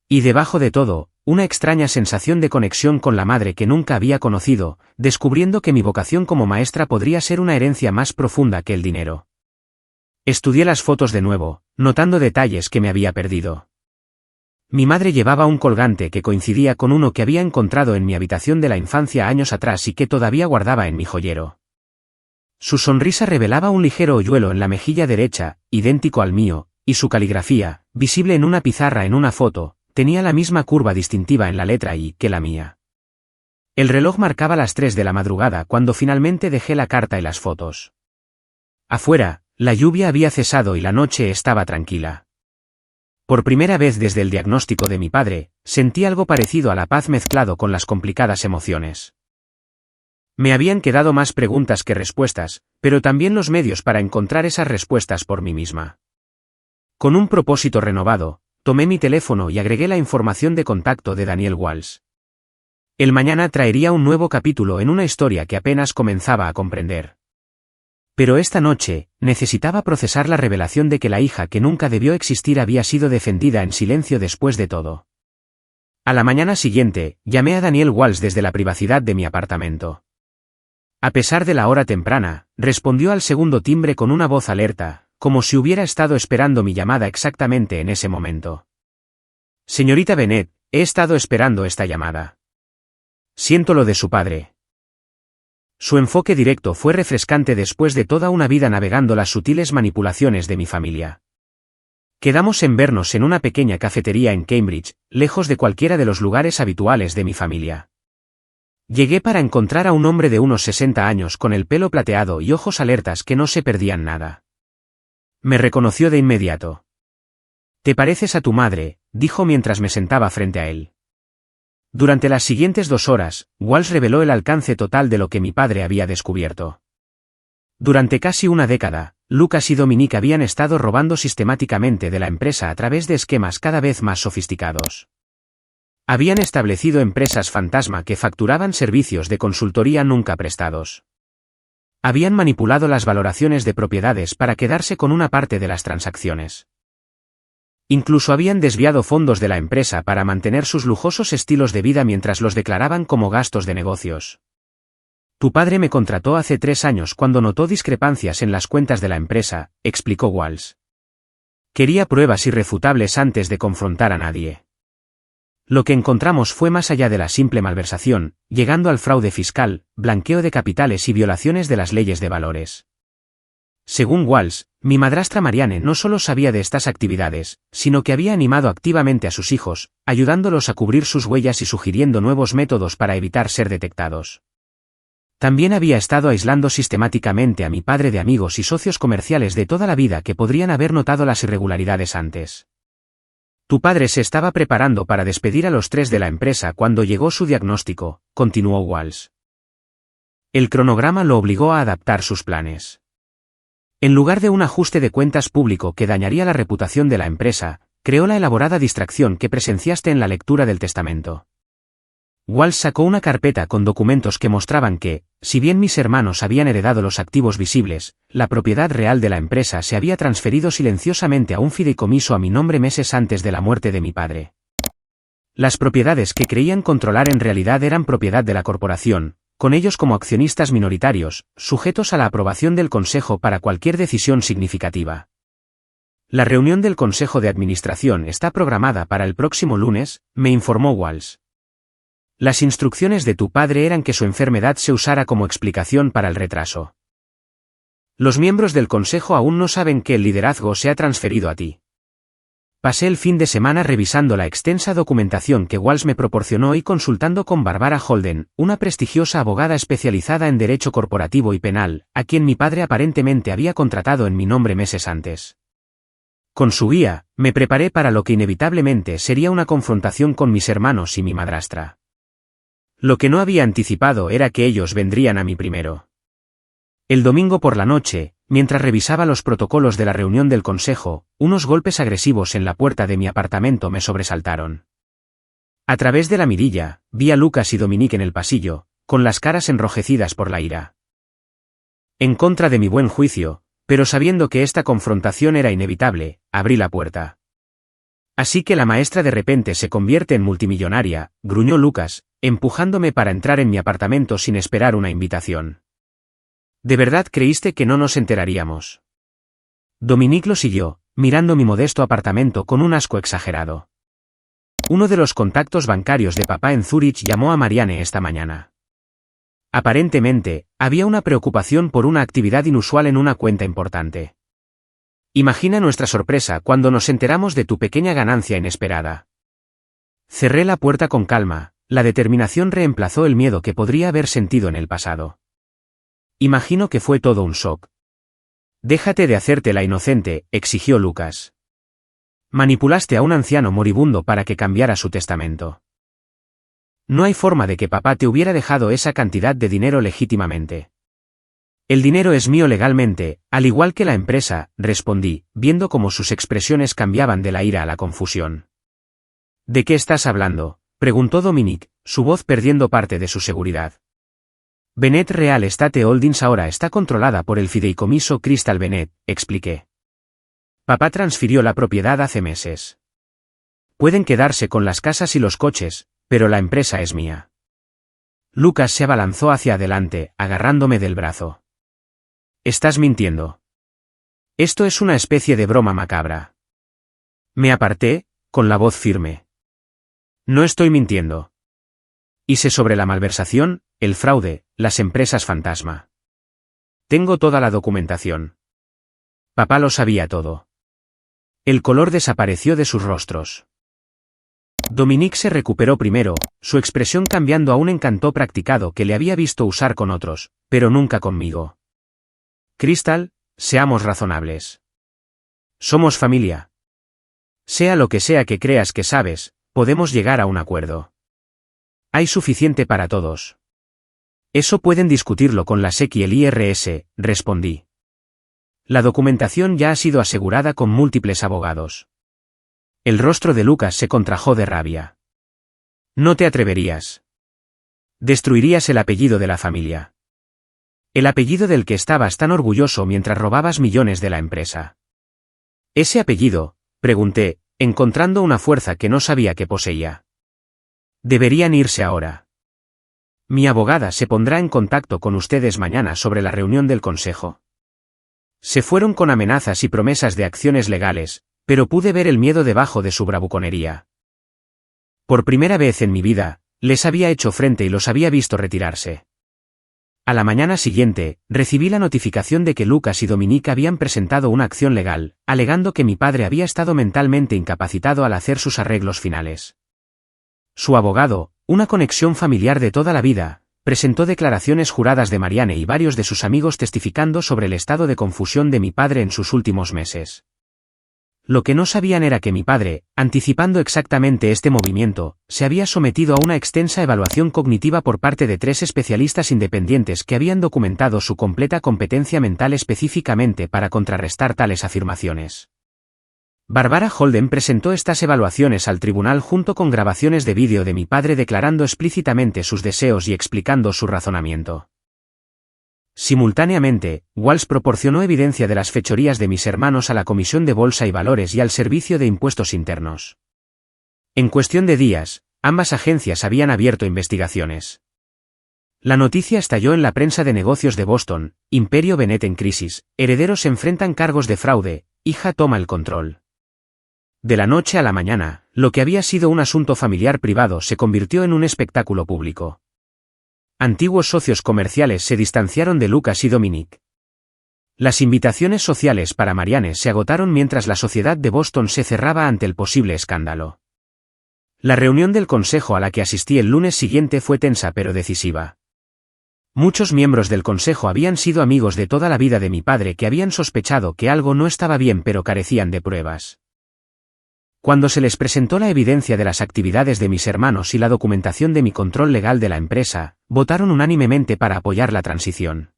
Y debajo de todo, una extraña sensación de conexión con la madre que nunca había conocido, descubriendo que mi vocación como maestra podría ser una herencia más profunda que el dinero. Estudié las fotos de nuevo, notando detalles que me había perdido. Mi madre llevaba un colgante que coincidía con uno que había encontrado en mi habitación de la infancia años atrás y que todavía guardaba en mi joyero. Su sonrisa revelaba un ligero hoyuelo en la mejilla derecha, idéntico al mío, y su caligrafía, visible en una pizarra en una foto, tenía la misma curva distintiva en la letra I que la mía. El reloj marcaba las 3 de la madrugada cuando finalmente dejé la carta y las fotos. Afuera, la lluvia había cesado y la noche estaba tranquila. Por primera vez desde el diagnóstico de mi padre, sentí algo parecido a la paz mezclado con las complicadas emociones. Me habían quedado más preguntas que respuestas, pero también los medios para encontrar esas respuestas por mí misma. Con un propósito renovado, tomé mi teléfono y agregué la información de contacto de Daniel Walsh. El mañana traería un nuevo capítulo en una historia que apenas comenzaba a comprender. Pero esta noche, necesitaba procesar la revelación de que la hija que nunca debió existir había sido defendida en silencio después de todo. A la mañana siguiente, llamé a Daniel Walsh desde la privacidad de mi apartamento. A pesar de la hora temprana, respondió al segundo timbre con una voz alerta, como si hubiera estado esperando mi llamada exactamente en ese momento. Señorita Bennett, he estado esperando esta llamada. Siento lo de su padre. Su enfoque directo fue refrescante después de toda una vida navegando las sutiles manipulaciones de mi familia. Quedamos en vernos en una pequeña cafetería en Cambridge, lejos de cualquiera de los lugares habituales de mi familia. Llegué para encontrar a un hombre de unos 60 años con el pelo plateado y ojos alertas que no se perdían nada. Me reconoció de inmediato. «Te pareces a tu madre», dijo mientras me sentaba frente a él. Durante las siguientes 2 horas, Walsh reveló el alcance total de lo que mi padre había descubierto. Durante casi una década, Lucas y Dominique habían estado robando sistemáticamente de la empresa a través de esquemas cada vez más sofisticados. Habían establecido empresas fantasma que facturaban servicios de consultoría nunca prestados. Habían manipulado las valoraciones de propiedades para quedarse con una parte de las transacciones. Incluso habían desviado fondos de la empresa para mantener sus lujosos estilos de vida mientras los declaraban como gastos de negocios. Tu padre me contrató hace 3 años cuando notó discrepancias en las cuentas de la empresa, explicó Walsh. Quería pruebas irrefutables antes de confrontar a nadie. Lo que encontramos fue más allá de la simple malversación, llegando al fraude fiscal, blanqueo de capitales y violaciones de las leyes de valores. Según Walsh, mi madrastra Marianne no solo sabía de estas actividades, sino que había animado activamente a sus hijos, ayudándolos a cubrir sus huellas y sugiriendo nuevos métodos para evitar ser detectados. También había estado aislando sistemáticamente a mi padre de amigos y socios comerciales de toda la vida que podrían haber notado las irregularidades antes. Tu padre se estaba preparando para despedir a los 3 de la empresa cuando llegó su diagnóstico, continuó Walsh. El cronograma lo obligó a adaptar sus planes. En lugar de un ajuste de cuentas público que dañaría la reputación de la empresa, creó la elaborada distracción que presenciaste en la lectura del testamento. Walsh sacó una carpeta con documentos que mostraban que, si bien mis hermanos habían heredado los activos visibles, la propiedad real de la empresa se había transferido silenciosamente a un fideicomiso a mi nombre meses antes de la muerte de mi padre. Las propiedades que creían controlar en realidad eran propiedad de la corporación, con ellos como accionistas minoritarios, sujetos a la aprobación del Consejo para cualquier decisión significativa. La reunión del Consejo de Administración está programada para el próximo lunes, me informó Walsh. Las instrucciones de tu padre eran que su enfermedad se usara como explicación para el retraso. Los miembros del Consejo aún no saben que el liderazgo se ha transferido a ti. Pasé el fin de semana revisando la extensa documentación que Walsh me proporcionó y consultando con Barbara Holden, una prestigiosa abogada especializada en derecho corporativo y penal, a quien mi padre aparentemente había contratado en mi nombre meses antes. Con su guía, me preparé para lo que inevitablemente sería una confrontación con mis hermanos y mi madrastra. Lo que no había anticipado era que ellos vendrían a mí primero. El domingo por la noche, mientras revisaba los protocolos de la reunión del consejo, unos golpes agresivos en la puerta de mi apartamento me sobresaltaron. A través de la mirilla, vi a Lucas y Dominique en el pasillo, con las caras enrojecidas por la ira. En contra de mi buen juicio, pero sabiendo que esta confrontación era inevitable, abrí la puerta. Así que la maestra de repente se convierte en multimillonaria, gruñó Lucas, empujándome para entrar en mi apartamento sin esperar una invitación. ¿De verdad creíste que no nos enteraríamos? Dominique lo siguió, mirando mi modesto apartamento con un asco exagerado. Uno de los contactos bancarios de papá en Zúrich llamó a Marianne esta mañana. Aparentemente, había una preocupación por una actividad inusual en una cuenta importante. Imagina nuestra sorpresa cuando nos enteramos de tu pequeña ganancia inesperada. Cerré la puerta con calma, la determinación reemplazó el miedo que podría haber sentido en el pasado. Imagino que fue todo un shock. Déjate de hacerte la inocente, exigió Lucas. Manipulaste a un anciano moribundo para que cambiara su testamento. No hay forma de que papá te hubiera dejado esa cantidad de dinero legítimamente. El dinero es mío legalmente, al igual que la empresa, respondí, viendo cómo sus expresiones cambiaban de la ira a la confusión. ¿De qué estás hablando?, preguntó Dominique, su voz perdiendo parte de su seguridad. Bennett Real Estate Holdings ahora está controlada por el fideicomiso Crystal Bennett, expliqué. Papá transfirió la propiedad hace meses. Pueden quedarse con las casas y los coches, pero la empresa es mía. Lucas se abalanzó hacia adelante, agarrándome del brazo. Estás mintiendo. Esto es una especie de broma macabra. Me aparté, con la voz firme. No estoy mintiendo. Y sé sobre la malversación, el fraude, las empresas fantasma. Tengo toda la documentación. Papá lo sabía todo. El color desapareció de sus rostros. Dominique se recuperó primero, su expresión cambiando a un encanto practicado que le había visto usar con otros, pero nunca conmigo. Crystal, seamos razonables. Somos familia. Sea lo que sea que creas que sabes, podemos llegar a un acuerdo. Hay suficiente para todos. Eso pueden discutirlo con la SEC y el IRS, respondí. La documentación ya ha sido asegurada con múltiples abogados. El rostro de Lucas se contrajo de rabia. No te atreverías. Destruirías el apellido de la familia. El apellido del que estabas tan orgulloso mientras robabas millones de la empresa. ¿Ese apellido?, pregunté, encontrando una fuerza que no sabía que poseía. Deberían irse ahora. Mi abogada se pondrá en contacto con ustedes mañana sobre la reunión del consejo. Se fueron con amenazas y promesas de acciones legales, pero pude ver el miedo debajo de su bravuconería. Por primera vez en mi vida, les había hecho frente y los había visto retirarse. A la mañana siguiente, recibí la notificación de que Lucas y Dominique habían presentado una acción legal, alegando que mi padre había estado mentalmente incapacitado al hacer sus arreglos finales. Su abogado, una conexión familiar de toda la vida, presentó declaraciones juradas de Marianne y varios de sus amigos testificando sobre el estado de confusión de mi padre en sus últimos meses. Lo que no sabían era que mi padre, anticipando exactamente este movimiento, se había sometido a una extensa evaluación cognitiva por parte de 3 especialistas independientes que habían documentado su completa competencia mental específicamente para contrarrestar tales afirmaciones. Barbara Holden presentó estas evaluaciones al tribunal junto con grabaciones de vídeo de mi padre declarando explícitamente sus deseos y explicando su razonamiento. Simultáneamente, Walsh proporcionó evidencia de las fechorías de mis hermanos a la Comisión de Bolsa y Valores y al Servicio de Impuestos Internos. En cuestión de días, ambas agencias habían abierto investigaciones. La noticia estalló en la prensa de negocios de Boston: Imperio Bennett en crisis, herederos enfrentan cargos de fraude, hija toma el control. De la noche a la mañana, lo que había sido un asunto familiar privado se convirtió en un espectáculo público. Antiguos socios comerciales se distanciaron de Lucas y Dominique. Las invitaciones sociales para Marianne se agotaron mientras la sociedad de Boston se cerraba ante el posible escándalo. La reunión del consejo a la que asistí el lunes siguiente fue tensa pero decisiva. Muchos miembros del consejo habían sido amigos de toda la vida de mi padre que habían sospechado que algo no estaba bien pero carecían de pruebas. Cuando se les presentó la evidencia de las actividades de mis hermanos y la documentación de mi control legal de la empresa, votaron unánimemente para apoyar la transición.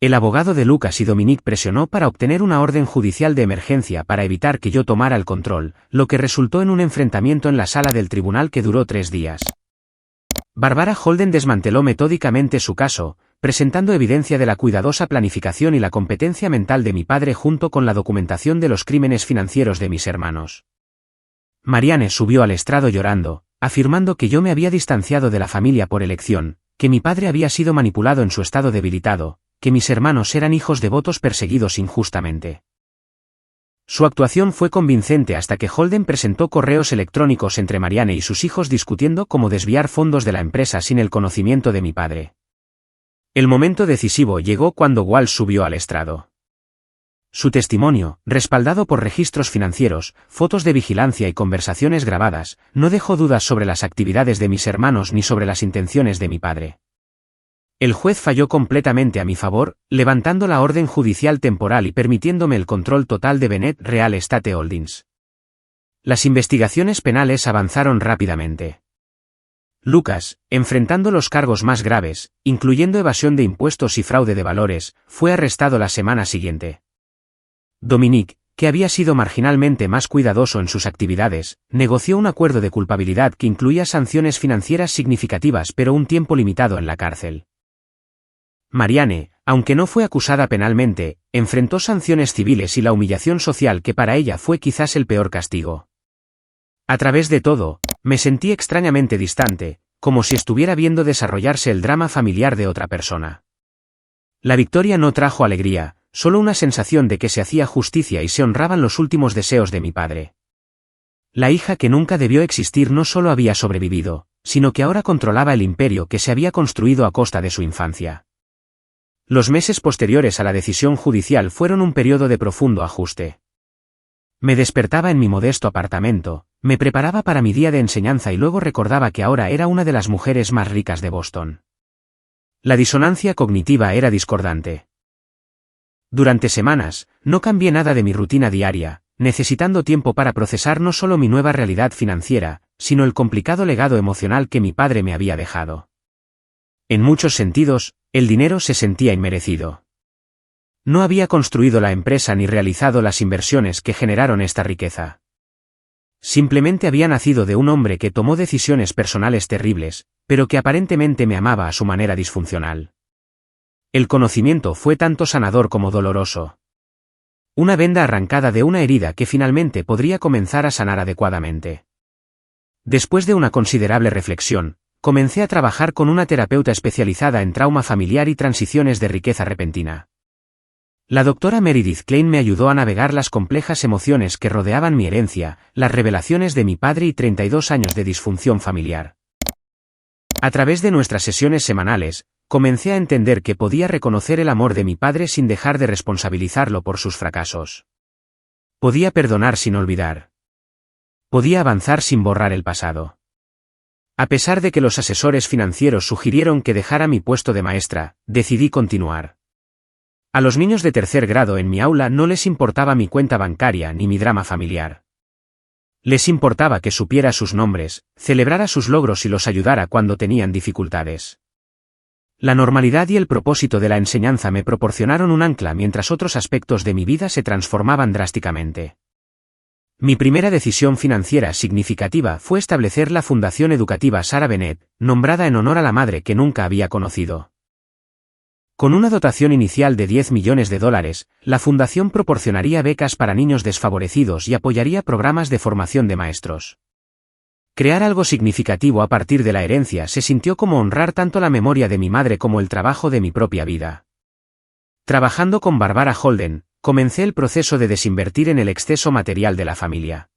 El abogado de Lucas y Dominique presionó para obtener una orden judicial de emergencia para evitar que yo tomara el control, lo que resultó en un enfrentamiento en la sala del tribunal que duró 3 días. Barbara Holden desmanteló metódicamente su caso, presentando evidencia de la cuidadosa planificación y la competencia mental de mi padre junto con la documentación de los crímenes financieros de mis hermanos. Marianne subió al estrado llorando, afirmando que yo me había distanciado de la familia por elección, que mi padre había sido manipulado en su estado debilitado, que mis hermanos eran hijos devotos perseguidos injustamente. Su actuación fue convincente hasta que Holden presentó correos electrónicos entre Marianne y sus hijos discutiendo cómo desviar fondos de la empresa sin el conocimiento de mi padre. El momento decisivo llegó cuando Walsh subió al estrado. Su testimonio, respaldado por registros financieros, fotos de vigilancia y conversaciones grabadas, no dejó dudas sobre las actividades de mis hermanos ni sobre las intenciones de mi padre. El juez falló completamente a mi favor, levantando la orden judicial temporal y permitiéndome el control total de Bennett Real Estate Holdings. Las investigaciones penales avanzaron rápidamente. Lucas, enfrentando los cargos más graves, incluyendo evasión de impuestos y fraude de valores, fue arrestado la semana siguiente. Dominique, que había sido marginalmente más cuidadoso en sus actividades, negoció un acuerdo de culpabilidad que incluía sanciones financieras significativas pero un tiempo limitado en la cárcel. Marianne, aunque no fue acusada penalmente, enfrentó sanciones civiles y la humillación social que para ella fue quizás el peor castigo. A través de todo, me sentí extrañamente distante, como si estuviera viendo desarrollarse el drama familiar de otra persona. La victoria no trajo alegría, solo una sensación de que se hacía justicia y se honraban los últimos deseos de mi padre. La hija que nunca debió existir no solo había sobrevivido, sino que ahora controlaba el imperio que se había construido a costa de su infancia. Los meses posteriores a la decisión judicial fueron un periodo de profundo ajuste. Me despertaba en mi modesto apartamento, me preparaba para mi día de enseñanza y luego recordaba que ahora era una de las mujeres más ricas de Boston. La disonancia cognitiva era discordante. Durante semanas, no cambié nada de mi rutina diaria, necesitando tiempo para procesar no solo mi nueva realidad financiera, sino el complicado legado emocional que mi padre me había dejado. En muchos sentidos, el dinero se sentía inmerecido. No había construido la empresa ni realizado las inversiones que generaron esta riqueza. Simplemente había nacido de un hombre que tomó decisiones personales terribles, pero que aparentemente me amaba a su manera disfuncional. El conocimiento fue tanto sanador como doloroso. Una venda arrancada de una herida que finalmente podría comenzar a sanar adecuadamente. Después de una considerable reflexión, comencé a trabajar con una terapeuta especializada en trauma familiar y transiciones de riqueza repentina. La doctora Meredith Klein me ayudó a navegar las complejas emociones que rodeaban mi herencia, las revelaciones de mi padre y 32 años de disfunción familiar. A través de nuestras sesiones semanales, comencé a entender que podía reconocer el amor de mi padre sin dejar de responsabilizarlo por sus fracasos. Podía perdonar sin olvidar. Podía avanzar sin borrar el pasado. A pesar de que los asesores financieros sugirieron que dejara mi puesto de maestra, decidí continuar. A los niños de tercer grado en mi aula no les importaba mi cuenta bancaria ni mi drama familiar. Les importaba que supiera sus nombres, celebrara sus logros y los ayudara cuando tenían dificultades. La normalidad y el propósito de la enseñanza me proporcionaron un ancla mientras otros aspectos de mi vida se transformaban drásticamente. Mi primera decisión financiera significativa fue establecer la Fundación Educativa Sarah Bennett, nombrada en honor a la madre que nunca había conocido. Con una dotación inicial de $10 millones, la fundación proporcionaría becas para niños desfavorecidos y apoyaría programas de formación de maestros. Crear algo significativo a partir de la herencia se sintió como honrar tanto la memoria de mi madre como el trabajo de mi propia vida. Trabajando con Barbara Holden, comencé el proceso de desinvertir en el exceso material de la familia.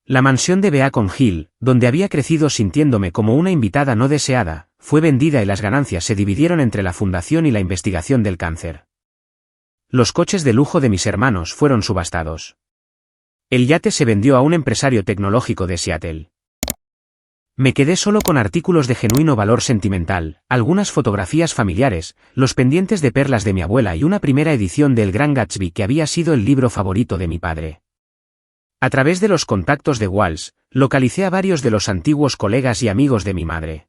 La mansión de Beacon Hill, donde había crecido sintiéndome como una invitada no deseada, fue vendida y las ganancias se dividieron entre la fundación y la investigación del cáncer. Los coches de lujo de mis hermanos fueron subastados. El yate se vendió a un empresario tecnológico de Seattle. Me quedé solo con artículos de genuino valor sentimental, algunas fotografías familiares, los pendientes de perlas de mi abuela y una primera edición de El Gran Gatsby que había sido el libro favorito de mi padre. A través de los contactos de Walsh, localicé a varios de los antiguos colegas y amigos de mi madre.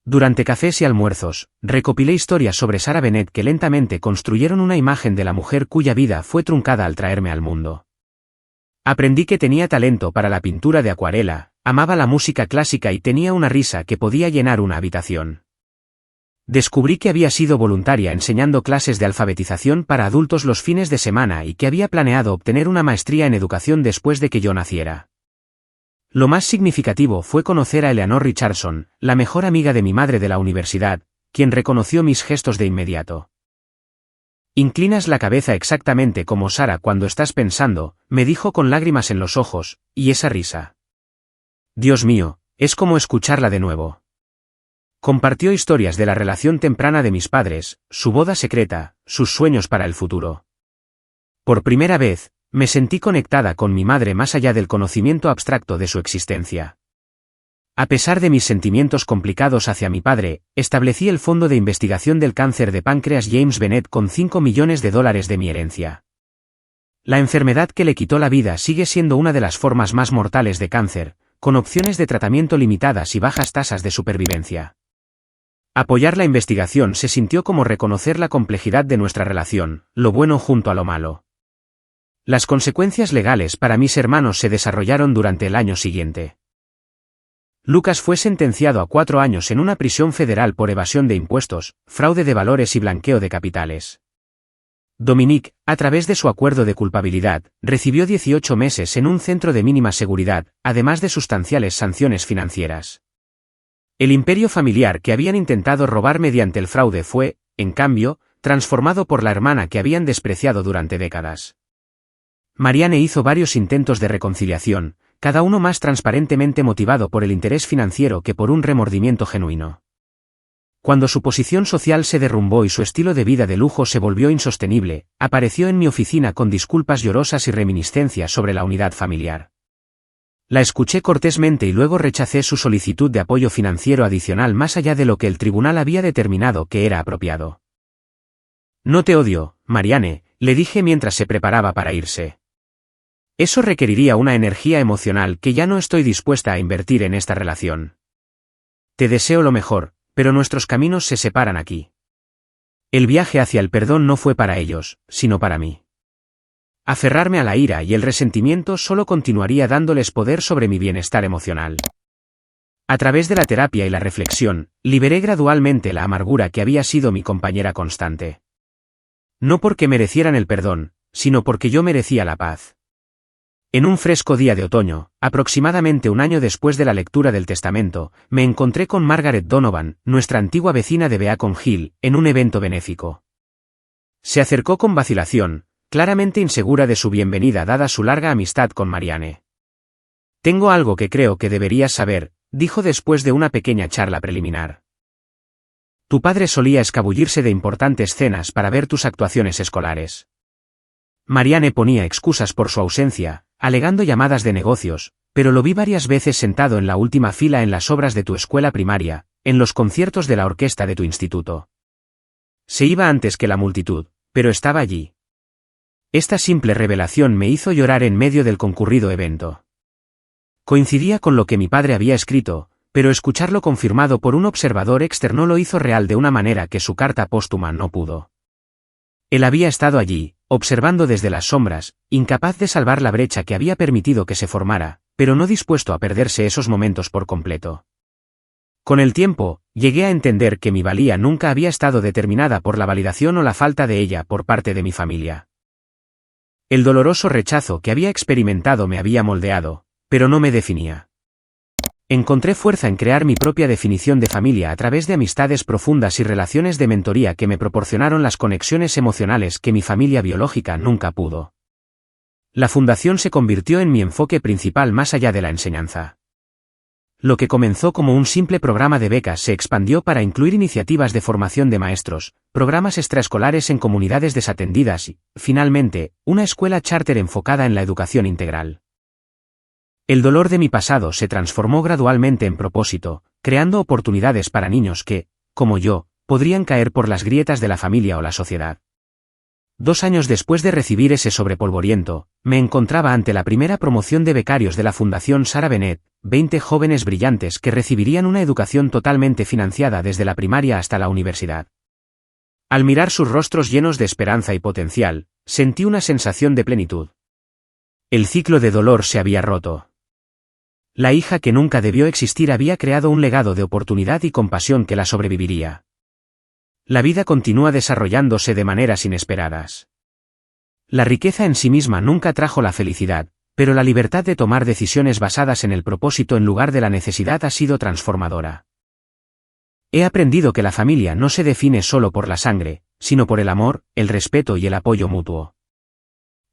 Durante cafés y almuerzos, recopilé historias sobre Sarah Bennett que lentamente construyeron una imagen de la mujer cuya vida fue truncada al traerme al mundo. Aprendí que tenía talento para la pintura de acuarela, amaba la música clásica y tenía una risa que podía llenar una habitación. Descubrí que había sido voluntaria enseñando clases de alfabetización para adultos los fines de semana y que había planeado obtener una maestría en educación después de que yo naciera. Lo más significativo fue conocer a Eleanor Richardson, la mejor amiga de mi madre de la universidad, quien reconoció mis gestos de inmediato. Inclinas la cabeza exactamente como Sara cuando estás pensando, me dijo con lágrimas en los ojos, y esa risa. Dios mío, es como escucharla de nuevo. Compartió historias de la relación temprana de mis padres, su boda secreta, sus sueños para el futuro. Por primera vez, me sentí conectada con mi madre más allá del conocimiento abstracto de su existencia. A pesar de mis sentimientos complicados hacia mi padre, establecí el Fondo de Investigación del Cáncer de Páncreas James Bennett con $5 millones de mi herencia. La enfermedad que le quitó la vida sigue siendo una de las formas más mortales de cáncer, con opciones de tratamiento limitadas y bajas tasas de supervivencia. Apoyar la investigación se sintió como reconocer la complejidad de nuestra relación, lo bueno junto a lo malo. Las consecuencias legales para mis hermanos se desarrollaron durante el año siguiente. Lucas fue sentenciado a 4 años en una prisión federal por evasión de impuestos, fraude de valores y blanqueo de capitales. Dominique, a través de su acuerdo de culpabilidad, recibió 18 meses en un centro de mínima seguridad, además de sustanciales sanciones financieras. El imperio familiar que habían intentado robar mediante el fraude fue, en cambio, transformado por la hermana que habían despreciado durante décadas. Marianne hizo varios intentos de reconciliación, cada uno más transparentemente motivado por el interés financiero que por un remordimiento genuino. Cuando su posición social se derrumbó y su estilo de vida de lujo se volvió insostenible, apareció en mi oficina con disculpas llorosas y reminiscencias sobre la unidad familiar. La escuché cortésmente y luego rechacé su solicitud de apoyo financiero adicional más allá de lo que el tribunal había determinado que era apropiado. No te odio, Marianne, le dije mientras se preparaba para irse. Eso requeriría una energía emocional que ya no estoy dispuesta a invertir en esta relación. Te deseo lo mejor, pero nuestros caminos se separan aquí. El viaje hacia el perdón no fue para ellos, sino para mí. Aferrarme a la ira y el resentimiento solo continuaría dándoles poder sobre mi bienestar emocional. A través de la terapia y la reflexión, liberé gradualmente la amargura que había sido mi compañera constante. No porque merecieran el perdón, sino porque yo merecía la paz. En un fresco día de otoño, aproximadamente un año después de la lectura del testamento, me encontré con Margaret Donovan, nuestra antigua vecina de Beacon Hill, en un evento benéfico. Se acercó con vacilación, claramente insegura de su bienvenida dada su larga amistad con Marianne. Tengo algo que creo que deberías saber, dijo después de una pequeña charla preliminar. Tu padre solía escabullirse de importantes cenas para ver tus actuaciones escolares. Marianne ponía excusas por su ausencia, alegando llamadas de negocios, pero lo vi varias veces sentado en la última fila en las obras de tu escuela primaria, en los conciertos de la orquesta de tu instituto. Se iba antes que la multitud, pero estaba allí. Esta simple revelación me hizo llorar en medio del concurrido evento. Coincidía con lo que mi padre había escrito, pero escucharlo confirmado por un observador externo lo hizo real de una manera que su carta póstuma no pudo. Él había estado allí, observando desde las sombras, incapaz de salvar la brecha que había permitido que se formara, pero no dispuesto a perderse esos momentos por completo. Con el tiempo, llegué a entender que mi valía nunca había estado determinada por la validación o la falta de ella por parte de mi familia. El doloroso rechazo que había experimentado me había moldeado, pero no me definía. Encontré fuerza en crear mi propia definición de familia a través de amistades profundas y relaciones de mentoría que me proporcionaron las conexiones emocionales que mi familia biológica nunca pudo. La fundación se convirtió en mi enfoque principal más allá de la enseñanza. Lo que comenzó como un simple programa de becas se expandió para incluir iniciativas de formación de maestros, programas extraescolares en comunidades desatendidas y, finalmente, una escuela charter enfocada en la educación integral. El dolor de mi pasado se transformó gradualmente en propósito, creando oportunidades para niños que, como yo, podrían caer por las grietas de la familia o la sociedad. 2 años después de recibir ese sobrepolvoriento, me encontraba ante la primera promoción de becarios de la Fundación Sarah Bennett, 20 jóvenes brillantes que recibirían una educación totalmente financiada desde la primaria hasta la universidad. Al mirar sus rostros llenos de esperanza y potencial, sentí una sensación de plenitud. El ciclo de dolor se había roto. La hija que nunca debió existir había creado un legado de oportunidad y compasión que la sobreviviría. La vida continúa desarrollándose de maneras inesperadas. La riqueza en sí misma nunca trajo la felicidad, pero la libertad de tomar decisiones basadas en el propósito en lugar de la necesidad ha sido transformadora. He aprendido que la familia no se define solo por la sangre, sino por el amor, el respeto y el apoyo mutuo.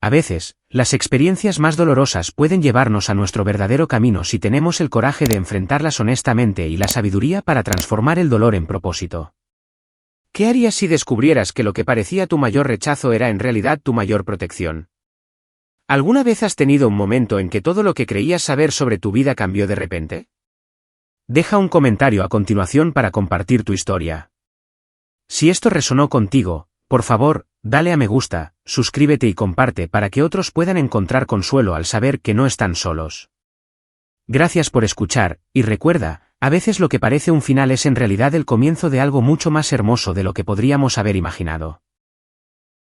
A veces, las experiencias más dolorosas pueden llevarnos a nuestro verdadero camino si tenemos el coraje de enfrentarlas honestamente y la sabiduría para transformar el dolor en propósito. ¿Qué harías si descubrieras que lo que parecía tu mayor rechazo era en realidad tu mayor protección? ¿Alguna vez has tenido un momento en que todo lo que creías saber sobre tu vida cambió de repente? Deja un comentario a continuación para compartir tu historia. Si esto resonó contigo, por favor, dale a me gusta, suscríbete y comparte para que otros puedan encontrar consuelo al saber que no están solos. Gracias por escuchar, y recuerda, a veces lo que parece un final es en realidad el comienzo de algo mucho más hermoso de lo que podríamos haber imaginado.